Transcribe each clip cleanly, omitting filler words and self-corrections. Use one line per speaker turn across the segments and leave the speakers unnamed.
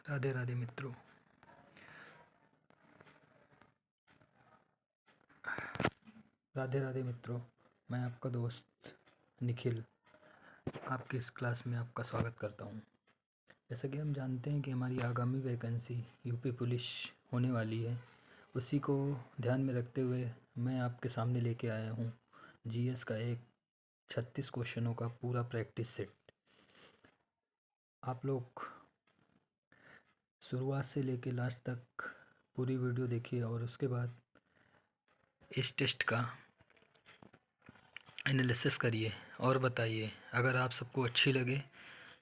राधे राधे मित्रों। राधे राधे मित्रों, मैं आपका दोस्त निखिल आपके इस क्लास में आपका स्वागत करता हूं। जैसा कि हम जानते हैं कि हमारी आगामी वैकेंसी यूपी पुलिस होने वाली है, उसी को ध्यान में रखते हुए मैं आपके सामने लेके आया हूं जीएस का एक 36 क्वेश्चनों का पूरा प्रैक्टिस सेट। आप लोग शुरुआत से लेके लास्ट तक पूरी वीडियो देखिए और उसके बाद इस टेस्ट का एनालिसिस करिए और बताइए। अगर आप सबको अच्छी लगे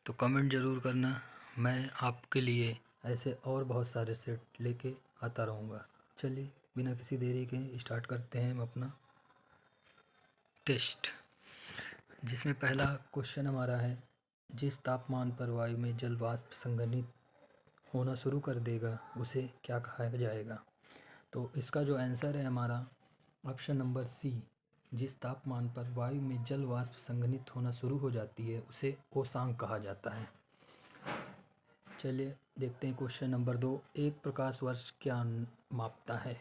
तो कमेंट ज़रूर करना। मैं आपके लिए ऐसे और बहुत सारे सेट लेके आता रहूँगा। चलिए बिना किसी देरी के स्टार्ट करते हैं हम अपना टेस्ट, जिसमें पहला क्वेश्चन हमारा है, जिस तापमान पर वायु में जल वाष्प संघनित होना शुरू कर देगा उसे क्या कहा जाएगा। तो इसका जो आंसर है हमारा ऑप्शन नंबर सी, जिस तापमान पर वायु में जल वाष्प संघनित होना शुरू हो जाती है उसे ओसांक कहा जाता है। चलिए देखते हैं क्वेश्चन नंबर 2, एक प्रकाश वर्ष क्या मापता है।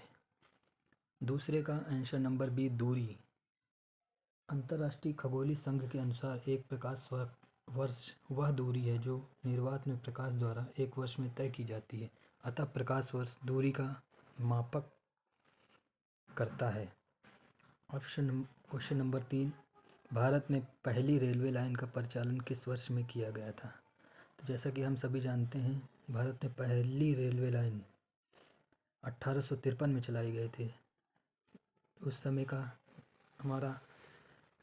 दूसरे का आंसर नंबर बी, दूरी। अंतर्राष्ट्रीय खगोलीय संघ के अनुसार एक प्रकाश वर्ष वह दूरी है जो निर्वात में प्रकाश द्वारा एक वर्ष में तय की जाती है, अतः प्रकाश वर्ष दूरी का मापक करता है। क्वेश्चन नंबर 3, भारत में पहली रेलवे लाइन का परिचालन किस वर्ष में किया गया था। तो जैसा कि हम सभी जानते हैं, भारत में पहली रेलवे लाइन 1853 में चलाई गई थी। उस समय का हमारा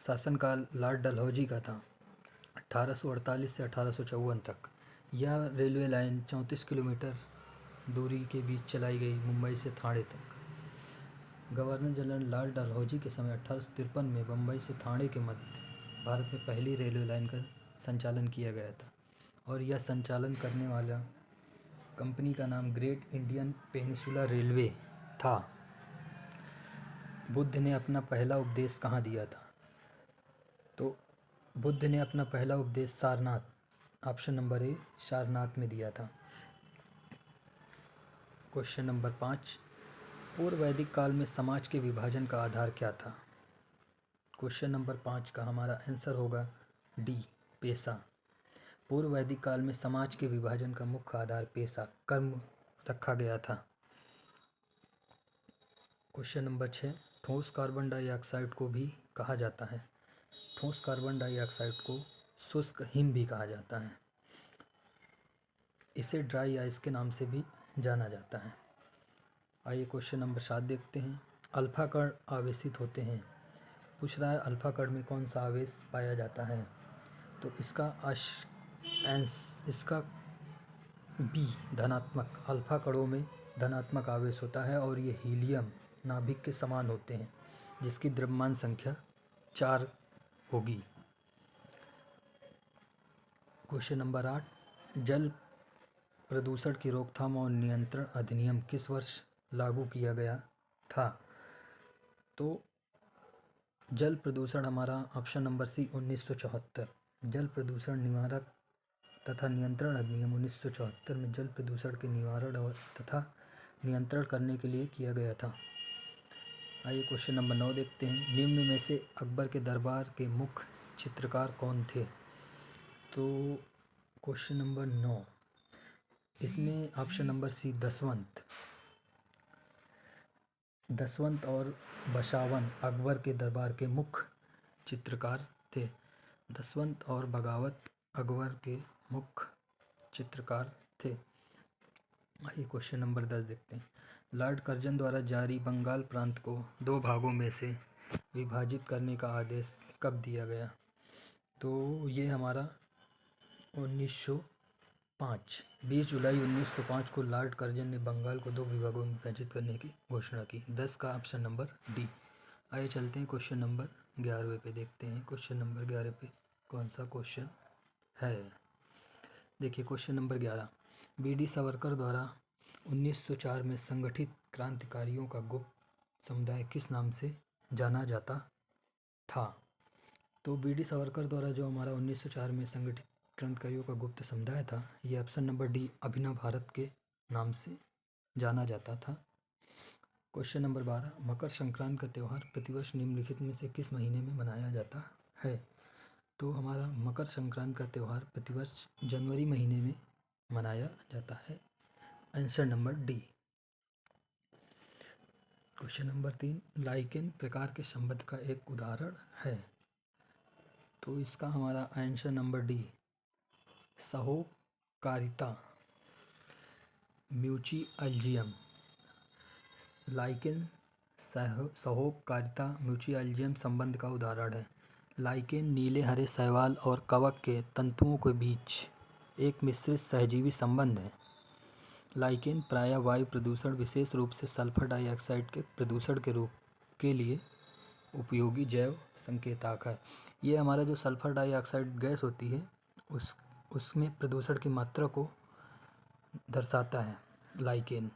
शासनकाल लॉर्ड डलहौजी का था, 1848 से 1854 तक। यह रेलवे लाइन 34 किलोमीटर दूरी के बीच चलाई गई, मुंबई से थाने तक। गवर्नर जनरल लॉर्ड डलहौजी के समय 1853 में बम्बई से थाने के मध्य भारत में पहली रेलवे लाइन का संचालन किया गया था और यह संचालन करने वाला कंपनी का नाम ग्रेट इंडियन पेनिनसुला रेलवे था। बुद्ध ने अपना पहला उपदेश कहाँ दिया था। तो बुद्ध ने अपना पहला उपदेश सारनाथ, ऑप्शन नंबर ए, सारनाथ में दिया था। क्वेश्चन नंबर 5, पूर्व वैदिक काल में समाज के विभाजन का आधार क्या था। क्वेश्चन नंबर 5 का हमारा आंसर होगा डी, पेशा। पूर्व वैदिक काल में समाज के विभाजन का मुख्य आधार पेशा, कर्म रखा गया था। क्वेश्चन नंबर 6, ठोस कार्बन डाइऑक्साइड को भी कहा जाता है। ठोस कार्बन डाइऑक्साइड को शुष्क हिम भी कहा जाता है। इसे ड्राई आइस के नाम से भी जाना जाता है। आइए क्वेश्चन नंबर 7 देखते हैं। अल्फा कण आवेशित होते हैं। पूछ रहा है अल्फा कण में कौन सा आवेश पाया जाता है। तो इसका बी, धनात्मक। अल्फा कणों में धनात्मक आवेश होता है और ये हीलियम नाभिक के समान होते हैं, जिसकी द्रव्यमान संख्या 4 होगी। क्वेश्चन नंबर 8, जल प्रदूषण की रोकथाम और नियंत्रण अधिनियम किस वर्ष लागू किया गया था। तो जल प्रदूषण हमारा ऑप्शन नंबर सी, 1974। जल प्रदूषण निवारक तथा नियंत्रण अधिनियम 1974 में जल प्रदूषण के निवारण और तथा नियंत्रण करने के लिए किया गया था। आइए क्वेश्चन नंबर 9 देखते हैं। निम्न में से अकबर के दरबार के मुख्य चित्रकार कौन थे। तो क्वेश्चन नंबर 9, इसमें ऑप्शन नंबर सी, दसवंत और बसावन अकबर के दरबार के मुख्य चित्रकार थे। दसवंत और बगावत अकबर के मुख्य चित्रकार थे। आइए क्वेश्चन नंबर 10 देखते हैं। लॉर्ड कर्जन द्वारा जारी बंगाल प्रांत को 2 भागों में से विभाजित करने का आदेश कब दिया गया। तो ये हमारा 20 जुलाई 1905 को लॉर्ड कर्जन ने बंगाल को 2 विभागों में विभाजित करने की घोषणा की। 10 का ऑप्शन नंबर डी। आइए चलते हैं क्वेश्चन नंबर 11 पे देखते हैं। क्वेश्चन नंबर 11 पे कौन सा क्वेश्चन है। देखिए क्वेश्चन नंबर 11, बी.डी. सावरकर द्वारा 1904 में संगठित क्रांतिकारियों का गुप्त समुदाय किस नाम से जाना जाता था। तो बी.डी. सावरकर द्वारा जो हमारा 1904 में संगठित क्रांतिकारियों का गुप्त समुदाय था। ये ऑप्शन नंबर डी अभिनव भारत के नाम से जाना जाता था। क्वेश्चन नंबर 12, मकर संक्रांति का त्यौहार प्रतिवर्ष निम्नलिखित में से किस महीने में मनाया जाता है? तो हमारा मकर संक्रांति का त्यौहार प्रतिवर्ष जनवरी महीने में मनाया जाता है। Answer number D. Question number 3, lichen प्रकार के संबंध का एक उदाहरण है। तो इसका हमारा आंसर नंबर डी सहोकारिता म्यूचुअलिज्म। लाइकेन सहोकारिता म्यूचुअलिज्म संबंध का उदाहरण है। लाइकेन नीले हरे शैवाल और कवक के तंतुओं के बीच एक मिश्रित सहजीवी संबंध है। लाइकेन प्रायः वायु प्रदूषण, विशेष रूप से सल्फर डाइऑक्साइड के प्रदूषण के लिए उपयोगी जैव संकेतक है। ये हमारा जो सल्फर डाइऑक्साइड गैस होती है उसमें प्रदूषण की मात्रा को दर्शाता है। लाइकेन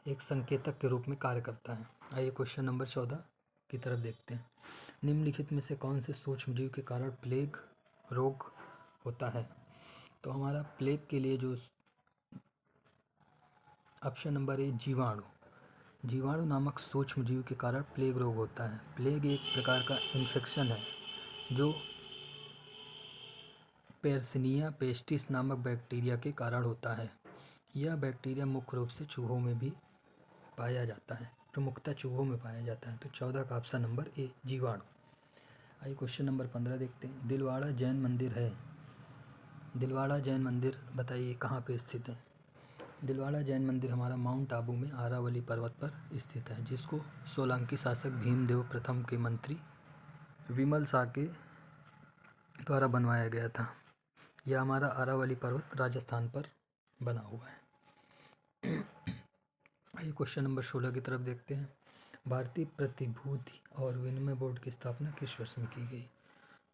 एक संकेतक के रूप में कार्य करता है। आइए क्वेश्चन नंबर 14 की तरफ देखते हैं। निम्नलिखित में से कौन से सूक्ष्मजीव के कारण प्लेग रोग होता है? तो हमारा प्लेग के लिए जो ऑप्शन नंबर ए जीवाणु नामक सूक्ष्मजीव के कारण प्लेग रोग होता है। प्लेग एक प्रकार का इन्फेक्शन है जो पेर्सिनिया पेस्टिस नामक बैक्टीरिया के कारण होता है। यह बैक्टीरिया मुख्य रूप से चूहों में भी पाया जाता है, प्रमुखतः चूहों में पाया जाता है। तो 14 का ऑप्शन नंबर ए जीवाणु। आइए क्वेश्चन नंबर 15 देखते हैं। दिलवाड़ा जैन मंदिर है। दिलवाड़ा जैन मंदिर बताइए कहाँ पे स्थित है? दिलवाड़ा जैन मंदिर हमारा माउंट आबू में आरावली पर्वत पर स्थित है, जिसको सोलंकी शासक भीमदेव प्रथम के मंत्री विमल शाह के द्वारा बनवाया गया था। यह हमारा आरावली पर्वत राजस्थान पर बना हुआ है। आइए क्वेश्चन नंबर 16 की तरफ देखते हैं। भारतीय प्रतिभूति और विनिमय बोर्ड की स्थापना किस वर्ष में की गई?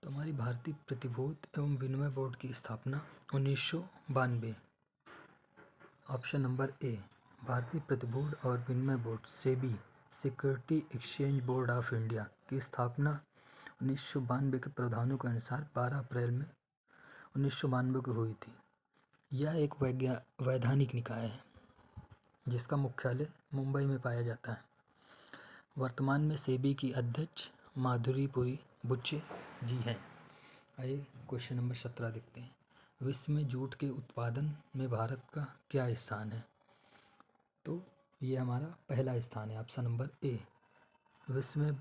तो हमारी भारतीय प्रतिभूति एवं विनिमय बोर्ड की स्थापना 1992। ऑप्शन नंबर ए भारतीय प्रतिभूति और विनिमय board SEBI security exchange board of India की स्थापना 1992 के प्रावधानों के अनुसार 12 अप्रैल में 1992 को हुई थी। यह एक वैधानिक निकाय है जिसका मुख्यालय मुंबई में पाया जाता है। वर्तमान में सेबी की अध्यक्ष माधुरीपुरी बुच्चे जी हैं। आइए क्वेश्चन नंबर 17 देखते हैं। विश्व में जूट के उत्पादन में भारत का क्या स्थान है? तो ये हमारा पहला स्थान है। ऑप्शन नंबर ए। विश्व में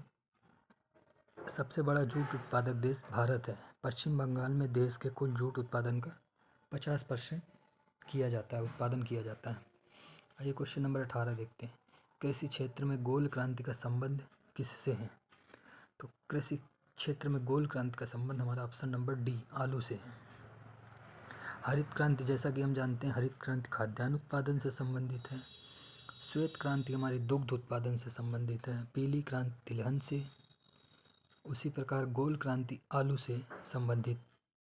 सबसे बड़ा जूट उत्पादक देश भारत है। पश्चिम बंगाल में देश के कुल जूट उत्पादन का 50% किया जाता है, उत्पादन किया जाता है। आइए क्वेश्चन नंबर 18 देखते हैं। कृषि क्षेत्र में गोल क्रांति का संबंध किससे है? तो कृषि क्षेत्र में गोल क्रांति का संबंध हमारा ऑप्शन नंबर डी आलू से है। हरित क्रांति, जैसा कि हम जानते हैं, हरित क्रांति खाद्यान्न उत्पादन से संबंधित है। श्वेत क्रांति हमारी दुग्ध उत्पादन से संबंधित है। पीली क्रांति तिलहन से, उसी प्रकार गोल क्रांति आलू से संबंधित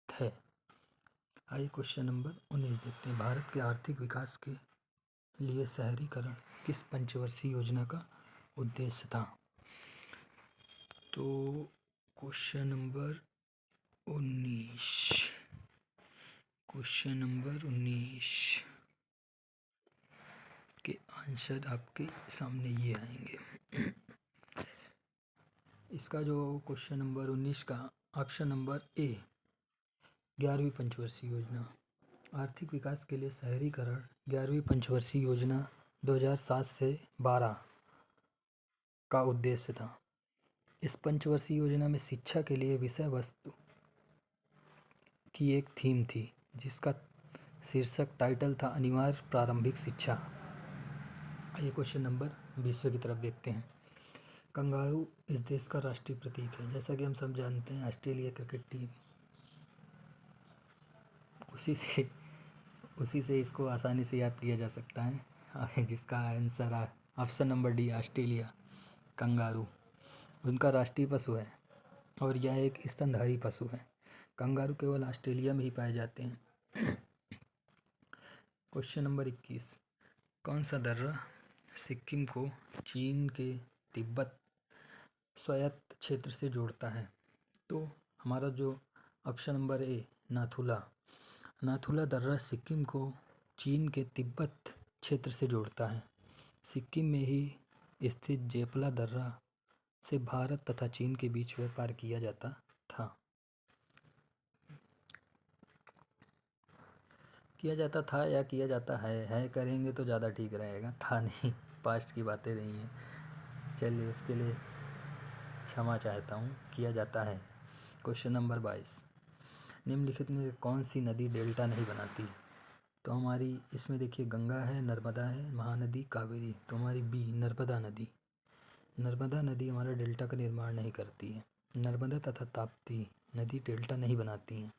है। आइए क्वेश्चन नंबर 19 देखते हैं। भारत के आर्थिक विकास के लिए शहरीकरण किस पंचवर्षीय योजना का उद्देश्य था? तो क्वेश्चन नंबर 19 के आंसर आपके सामने ये आएंगे। इसका जो क्वेश्चन नंबर 19 का ऑप्शन नंबर ए 11वीं पंचवर्षीय योजना, आर्थिक विकास के लिए शहरीकरण 11वीं पंचवर्षीय योजना 2007 से 12 का उद्देश्य था। इस पंचवर्षीय योजना में शिक्षा के लिए विषय वस्तु की एक थीम थी जिसका शीर्षक टाइटल था अनिवार्य प्रारंभिक शिक्षा। आइए क्वेश्चन नंबर 20वें की तरफ देखते हैं। कंगारू इस देश का राष्ट्रीय प्रतीक है। जैसा कि हम सब जानते हैं, ऑस्ट्रेलिया क्रिकेट टीम, उसी से इसको आसानी से याद किया जा सकता है, जिसका आंसर है option number D Australia. Kangaroo उनका राष्ट्रीय पशु है और यह एक स्तनधारी पशु है। कंगारू केवल ऑस्ट्रेलिया में ही पाए जाते हैं। क्वेश्चन नंबर 21, कौन सा दर्रा सिक्किम को चीन के तिब्बत स्वायत्त क्षेत्र से जोड़ता है? तो हमारा जो ऑप्शन नंबर ए नाथुला। नाथुला दर्रा सिक्किम को चीन के तिब्बत क्षेत्र से जोड़ता है। सिक्किम में ही स्थित जेपला दर्रा से भारत तथा चीन के बीच व्यापार किया जाता था। किया जाता था या किया जाता है करेंगे तो ज़्यादा ठीक रहेगा, था नहीं, पास्ट की बातें नहीं हैं। चलिए उसके लिए क्षमा चाहता हूँ, किया जाता है। क्वेश्चन नंबर 22, निम्नलिखित में कौन सी नदी डेल्टा नहीं बनाती? तो हमारी इसमें देखिए गंगा है, नर्मदा है, महानदी, कावेरी। तो हमारी बी नर्मदा नदी। नर्मदा नदी हमारा डेल्टा का निर्माण नहीं करती है। नर्मदा तथा ताप्ती नदी डेल्टा नहीं बनाती हैं।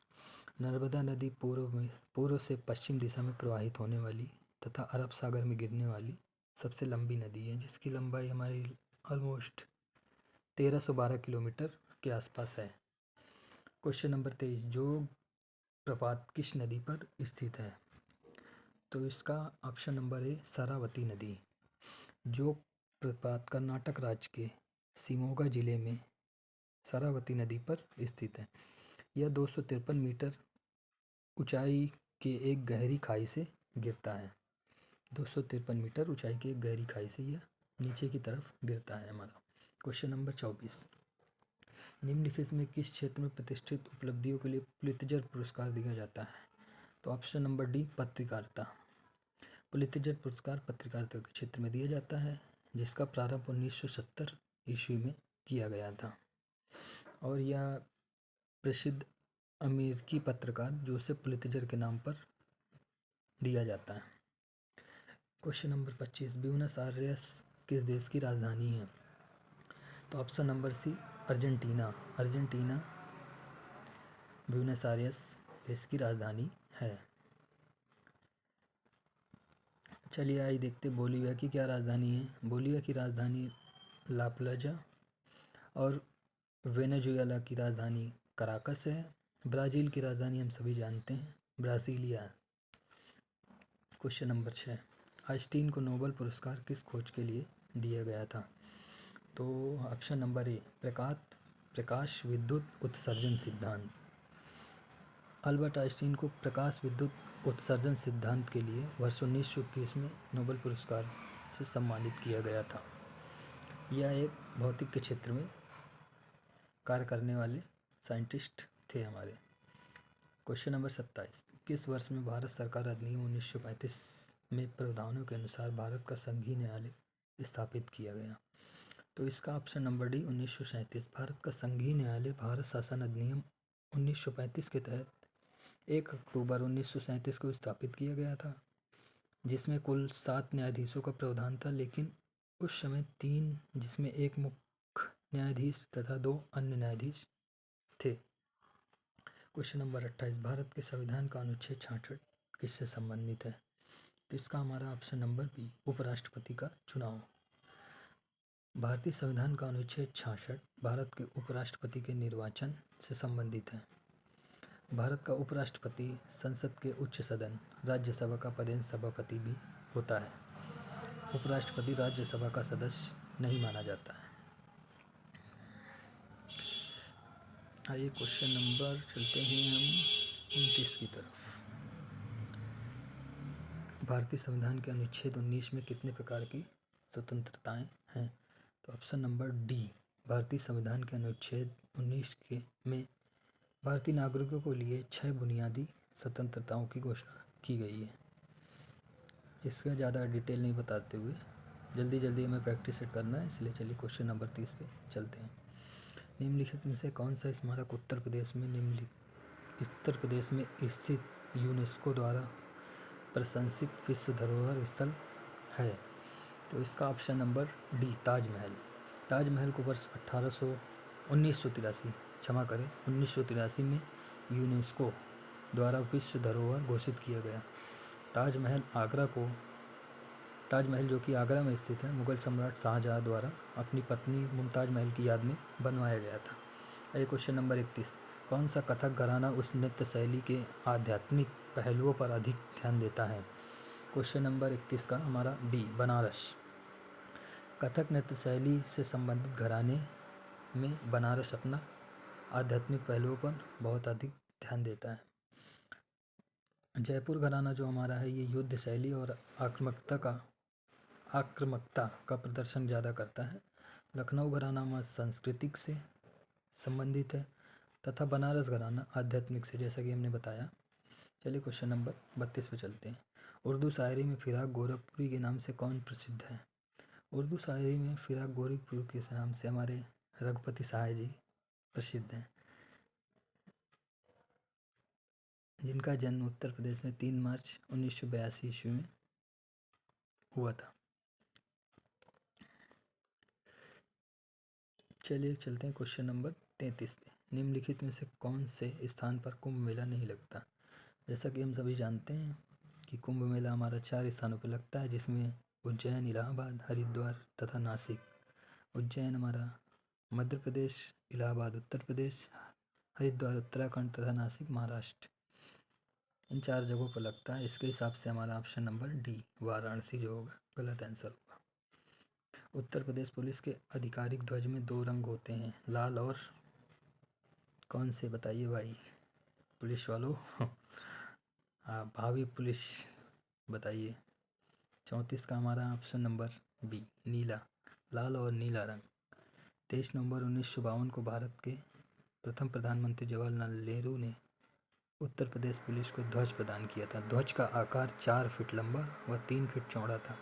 नर्मदा नदी पूर्व से पश्चिम दिशा में प्रवाहित होने वाली तथा अरब सागर में गिरने वाली सबसे लंबी नदी है, जिसकी लंबाई हमारी ऑलमोस्ट 1312 किलोमीटर के आसपास है। क्वेश्चन नंबर 23, जोग प्रपात किस नदी पर स्थित है? तो इसका ऑप्शन नंबर ए शरावती नदी। जोग प्रपात कर्नाटक राज्य के शिमोगा जिले में शरावती नदी पर स्थित है। यह 253 मीटर ऊंचाई के एक गहरी खाई से गिरता है। 253 मीटर ऊंचाई की एक गहरी खाई से यह नीचे की तरफ गिरता है हमारा। क्वेश्चन नंबर 24, निम्नलिखित में किस क्षेत्र में प्रतिष्ठित उपलब्धियों के लिए पुलित्जर पुरस्कार दिया जाता है? तो ऑप्शन नंबर डी पत्रकारिता। पुलित्जर पुरस्कार पत्रकारिता के क्षेत्र में दिया जाता है, जिसका प्रारंभ 1970 ईस्वी में किया गया था और यह प्रसिद्ध अमेरिकी पत्रकार जोसेफ पुलित्जर के नाम पर दिया जाता है। क्वेश्चन नंबर 25, ब्यूनस आयर्स किस देश की राजधानी है? तो option number C Argentina. Argentina Buenos Aires देश की राजधानी है। चलिए आइए देखते बोलीविया की क्या राजधानी है। बोलीविया की राजधानी ला प्लाजा और वेनेजुएला की राजधानी कराकस है। ब्राज़ील की राजधानी हम सभी जानते हैं ब्राज़ीलिया। क्वेश्चन नंबर 6, आइंस्टीन को नोबेल पुरस्कार किस खोज के लिए दिया गया था? तो ऑप्शन नंबर ए प्रकाश विद्युत उत्सर्जन सिद्धांत। अल्बर्ट आइंस्टीन को प्रकाश विद्युत उत्सर्जन सिद्धांत के लिए वर्ष 1921 में नोबेल पुरस्कार से सम्मानित किया गया था। यह एक भौतिक के क्षेत्र में कार्य करने वाले साइंटिस्ट थे हमारे। क्वेश्चन नंबर 27, किस वर्ष में भारत सरकार अधिनियम 1935 में प्रावधानों के अनुसार भारत का संघीय न्यायालय स्थापित किया गया? तो इसका ऑप्शन नंबर डी 1937। भारत का संघीय न्यायालय भारत शासन अधिनियम 1935 के तहत 1 अक्टूबर 1937 को स्थापित किया गया था, जिसमें कुल 7 न्यायाधीशों का प्रावधान था, लेकिन उस समय 3 जिसमें एक मुख्य न्यायाधीश तथा 2 अन्य न्यायाधीश थे। क्वेश्चन नंबर 28, भारत के संविधान का अनुच्छेद 66 किससे संबंधित है? तो इसका हमारा ऑप्शन नंबर बी उपराष्ट्रपति का चुनाव। भारतीय संविधान का अनुच्छेद 66 भारत के उपराष्ट्रपति के निर्वाचन से संबंधित है। भारत का उपराष्ट्रपति संसद के उच्च सदन राज्यसभा का पदेन सभापति भी होता है। उपराष्ट्रपति राज्यसभा का सदस्य नहीं माना जाता है। आइए क्वेश्चन नंबर चलते हैं हम 29 की तरफ। भारतीय संविधान के अनुच्छेद 19 में कितने प्रकार की स्वतंत्रताएं हैं? तो ऑप्शन नंबर डी भारतीय संविधान के अनुच्छेद 19 में भारतीय नागरिकों को लिए 6 बुनियादी स्वतंत्रताओं की घोषणा की गई है। इसका ज़्यादा डिटेल नहीं बताते हुए जल्दी जल्दी हमें प्रैक्टिस सेट करना है, इसलिए चलिए क्वेश्चन नंबर 30 पे चलते हैं। निम्नलिखित में से कौन सा स्मारक उत्तर प्रदेश में स्थित यूनेस्को द्वारा प्रशंसित विश्व धरोहर स्थल है? तो इसका option number D Taj Mahal. Taj Mahal को वर्ष 1983 में यूनेस्को द्वारा विश्व धरोहर घोषित किया गया। ताजमहल जो कि आगरा में स्थित है, मुगल सम्राट शाहजहाँ द्वारा अपनी पत्नी मुमताज़ महल की याद में बनवाया गया था। ये क्वेश्चन नंबर 31, कौन सा कथक घराना उस नृत्य शैली के आध्यात्मिक पहलुओं पर अधिक ध्यान देता है? क्वेश्चन नंबर 31 का हमारा बी बनारस। कथक नृत्य शैली से संबंधित घराने में बनारस अपना आध्यात्मिक पहलुओं पर बहुत अधिक ध्यान देता है। जयपुर घराना जो हमारा है ये युद्ध शैली और आक्रामकता का प्रदर्शन ज़्यादा करता है। लखनऊ घराना हमारा सांस्कृतिक से संबंधित है तथा बनारस घराना आध्यात्मिक से, जैसा कि हमने बताया। चलिए क्वेश्चन नंबर 32 पे चलते हैं। उर्दू शायरी में फिराक गोरखपुरी के नाम से कौन प्रसिद्ध है? उर्दू शायरी में फिराक गोरखपुरी के नाम से हमारे रघुपति साहब जी प्रसिद्ध हैं, जिनका जन्म उत्तर प्रदेश में 3 मार्च 1982 ईस्वी में हुआ था। चलिए चलते हैं क्वेश्चन नंबर 33 पे। निम्नलिखित में से कौन से स्थान पर कुंभ मेला नहीं लगता? जैसा कि हम सभी जानते हैं कि कुंभ मेला हमारा 4 स्थानों पर लगता है, जिसमें उज्जैन, इलाहाबाद, हरिद्वार तथा नासिक। उज्जैन हमारा मध्य प्रदेश, इलाहाबाद उत्तर प्रदेश, हरिद्वार उत्तराखंड तथा नासिक महाराष्ट्र। इन 4 जगहों पर लगता है। इसके हिसाब से हमारा ऑप्शन नंबर डी वाराणसी जो होगा गलत आंसर होगा। उत्तर प्रदेश पुलिस के आधिकारिक ध्वज में 2 रंग होते हैं, लाल और कौन से बताइए भाई पुलिस वालों? हाँ, भावी पुलिस बताइए। 34 का हमारा ऑप्शन नंबर बी नीला, लाल और नीला रंग। 23 नवंबर 1952 को भारत के प्रथम प्रधानमंत्री जवाहरलाल नेहरू ने उत्तर प्रदेश पुलिस को ध्वज प्रदान किया था। ध्वज का आकार 4 फीट लंबा व 3 फीट चौड़ा था।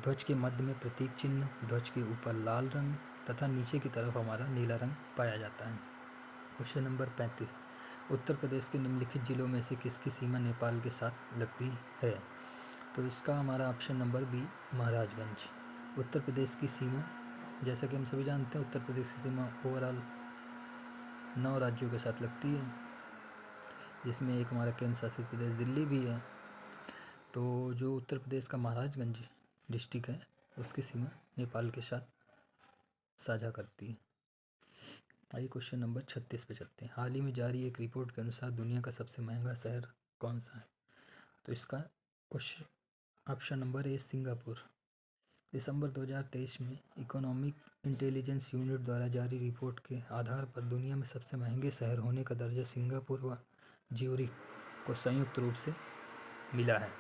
ध्वज के मध्य में प्रतीक चिन्ह, ध्वज के ऊपर लाल रंग तथा नीचे की तरफ हमारा नीला रंग पाया जाता है। Question number 35। उत्तर प्रदेश के निम्नलिखित जिलों में से किसकी सीमा नेपाल के साथ लगती है? तो इसका हमारा option number B Maharajganj. Uttar Pradesh की सीमा, जैसा कि हम सभी जानते हैं, उत्तर प्रदेश की सीमा ओवरऑल 9 राज्यों के साथ लगती है, जिसमें एक हमारा केंद्र शासित प्रदेश दिल्ली भी है। तो जो उत्तर प्रदेश का महाराजगंज डिस्ट्रिक्ट है उसकी सीमा नेपाल के साथ साझा करती है। आइए क्वेश्चन नंबर 36 पे चलते हैं। हाल ही में जारी एक रिपोर्ट के अनुसार दुनिया का सबसे महंगा शहर कौन सा है? तो इसका question option number A Singapore. दिसंबर 2023 में इकोनॉमिक इंटेलिजेंस यूनिट द्वारा जारी रिपोर्ट के आधार पर दुनिया में सबसे महंगे शहर होने का दर्जा सिंगापुर व ज्यूरिख को संयुक्त रूप से मिला है।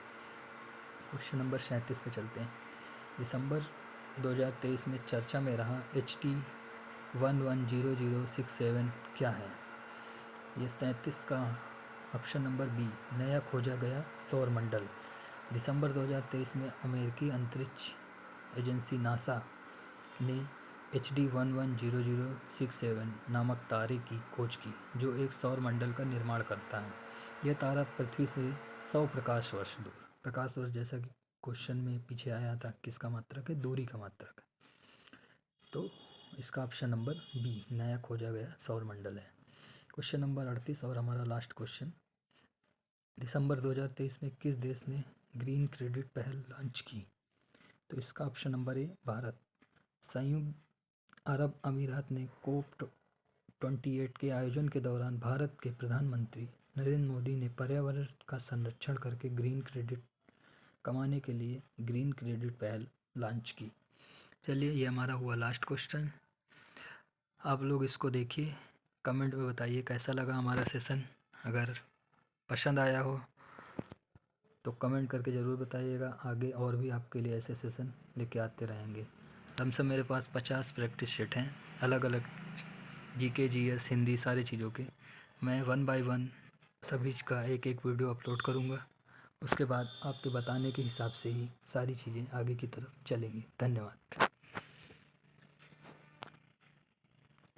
क्वेश्चन नंबर 37 पे चलते हैं। दिसंबर 2023 में चर्चा में रहा HD 110067 क्या है? ये 37 का ऑप्शन नंबर बी नया खोजा गया सौर मंडल। दिसंबर 2023 में अमेरिकी अंतरिक्ष एजेंसी नासा ने HD 110067 नामक तारे की खोज की, जो एक सौर मंडल का निर्माण करता है। यह तारा पृथ्वी से 100 प्रकाश वर्ष दूर, प्रकाश वर्ष जैसा कि क्वेश्चन में पीछे आया था, किसका मात्रक है? दूरी का मात्रक है। तो इसका ऑप्शन नंबर बी नया खोजा गया सौर मंडल है। क्वेश्चन नंबर 38 और हमारा लास्ट क्वेश्चन। दिसंबर 2023 में किस देश ने ग्रीन क्रेडिट पहल लॉन्च की? तो इसका ऑप्शन नंबर ए भारत। संयुक्त अरब अमीरात ने COP 28 के आयोजन के दौरान भारत के प्रधानमंत्री नरेंद्र मोदी ने पर्यावरण का संरक्षण करके ग्रीन क्रेडिट कमाने के लिए ग्रीन क्रेडिट पहल लॉन्च की। चलिए ये हमारा हुआ लास्ट क्वेश्चन। आप लोग इसको देखिए, कमेंट में बताइए कैसा लगा हमारा सेशन। अगर पसंद आया हो तो कमेंट करके ज़रूर बताइएगा। आगे और भी आपके लिए ऐसे सेशन लेके आते रहेंगे। लमसम मेरे पास 50 प्रैक्टिस सेट हैं, अलग अलग GK GS हिंदी सारी चीज़ों के। मैं 1 बाय 1 सभी का एक एक वीडियो अपलोड करूँगा। उसके बाद आपके बताने के हिसाब से ही सारी चीज़ें आगे की तरफ चलेंगी। धन्यवाद।